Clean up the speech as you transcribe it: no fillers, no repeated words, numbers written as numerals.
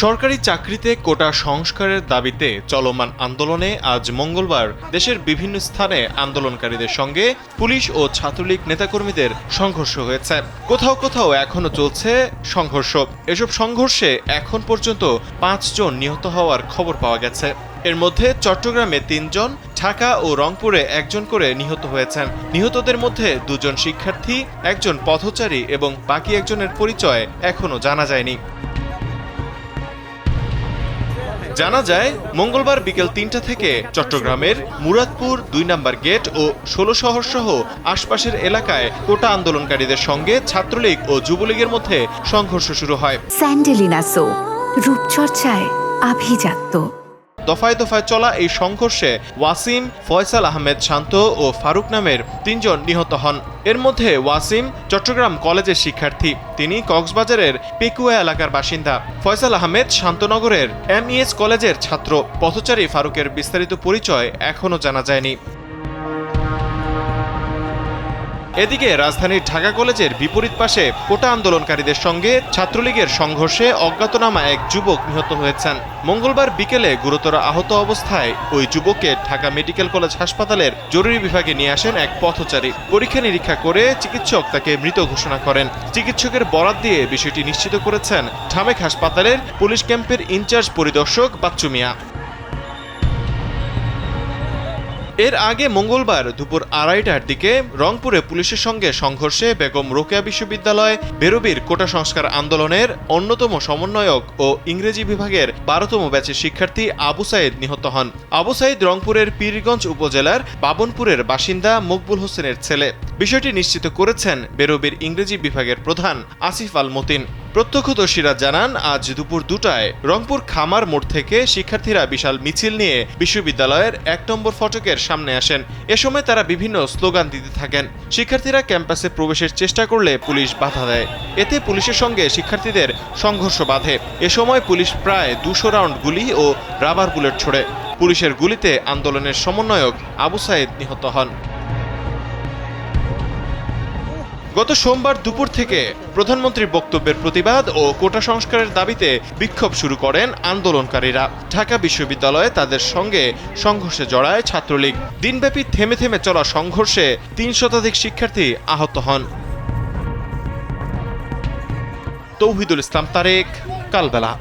সরকারি চাকরিতে কোটা সংস্কারের দাবিতে চলমান আন্দোলনে আজ মঙ্গলবার দেশের বিভিন্ন স্থানে আন্দোলনকারীদের সঙ্গে পুলিশ ও ছাত্রলীগ নেতাকর্মীদের সংঘর্ষ হয়েছে। কোথাও কোথাও এখনো চলছে সংঘর্ষ। এসব সংঘর্ষে এখন পর্যন্ত 5 জন নিহত হওয়ার খবর পাওয়া গেছে। এর মধ্যে চট্টগ্রামে 3 জন, ঢাকা ও রংপুরে 1 জন করে নিহত হয়েছেন। নিহতদের মধ্যে 2 জন শিক্ষার্থী, 1 জন পথচারী এবং বাকি 1 জনের পরিচয় এখনো জানা যায়নি। জানা যায়, মঙ্গলবার বিকেল 3টা থেকে চট্টগ্রামের মুরাদপুর 2 নম্বর গেট ও 16 শহর সহ আশপাশের এলাকায় কোটা আন্দোলনকারীদের সঙ্গে ছাত্রলীগ ও যুবলীগের মধ্যে সংঘর্ষ শুরু হয়। স্যান্ডেলিনা সো, রূপচর্চায় আভিজাত্য। দফায় দফায় চলা এই সংঘর্ষে ওয়াসিম, ফয়সাল আহমেদ শান্ত ও ফারুক নামের 3 জন নিহত হন। এর মধ্যে ওয়াসিম চট্টগ্রাম কলেজের শিক্ষার্থী, তিনি কক্সবাজারের পেকুয়া এলাকার বাসিন্দা। ফয়সাল আহমেদ শান্তনগরের এমইএস কলেজের ছাত্র। পথচারী ফারুকের বিস্তারিত পরিচয় এখনো জানা যায়নি। এদিকে রাজধানীর ঢাকা কলেজের বিপরীত পাশে কোটা আন্দোলনকারীদের সঙ্গে ছাত্রলীগের সংঘর্ষে অজ্ঞাতনামা এক যুবক নিহত হয়েছেন। মঙ্গলবার বিকেলে গুরুতর আহত অবস্থায় ওই যুবককে ঢাকা মেডিকেল কলেজ হাসপাতালের জরুরি বিভাগে নিয়ে আসেন এক পথচারী। পরীক্ষা নিরীক্ষা করে চিকিৎসক তাকে মৃত ঘোষণা করেন। চিকিৎসকের বরাত দিয়ে বিষয়টি নিশ্চিত করেছেন ঢামেক হাসপাতালের পুলিশ ক্যাম্পের ইনচার্জ পরিদর্শক বাচ্চু মিয়া। এর আগে মঙ্গলবার দুপুর 2:30টার দিকে রংপুরে পুলিশের সঙ্গে সংঘর্ষে বেগম রোকেয়া বিশ্ববিদ্যালয় বেরোবির কোটা সংস্কার আন্দোলনের অন্যতম সমন্বয়ক ও ইংরেজি বিভাগের 12তম ব্যাচের শিক্ষার্থী আবু সাইদ নিহত হন। আবু সাইদ রংপুরের পীরগঞ্জ উপজেলার বাবনপুরের বাসিন্দা মকবুল হোসেনের ছেলে। বিষয়টি নিশ্চিত করেছেন বেরোবির ইংরেজি বিভাগের প্রধান আসিফ আল মতিন। প্রত্যক্ষদর্শীরা জানান, আজ দুপুর 2টায় রংপুর খামার মোড় থেকে শিক্ষার্থীরা বিশাল মিছিল নিয়ে বিশ্ববিদ্যালয়ের 1 নম্বর ফটকের সামনে আসেন। এ সময় তারা বিভিন্ন স্লোগান দিতে থাকেন। শিক্ষার্থীরা ক্যাম্পাসে প্রবেশের চেষ্টা করলে পুলিশ বাধা দেয়। এতে পুলিশের সঙ্গে শিক্ষার্থীদের সংঘর্ষ বাধে। এ সময় পুলিশ প্রায় 200 রাউন্ড গুলি ও রাবার বুলেট ছোড়ে। পুলিশের গুলিতে আন্দোলনের সমন্বয়ক আবু সাইদ নিহত হন। গত সোমবার দুপুর থেকে প্রধানমন্ত্রীর বক্তব্যের প্রতিবাদ ও কোটা সংস্কারের দাবিতে বিক্ষোভ শুরু করেন আন্দোলনকারীরা। ঢাকা বিশ্ববিদ্যালয়ে তাদের সঙ্গে সংঘর্ষে জড়ায় ছাত্রলীগ। দিনব্যাপী থেমে থেমে চলা সংঘর্ষে 3 শতাধিক শিক্ষার্থী আহত হন। তৌহিদুল ইসলাম তারেক, কালবেলা।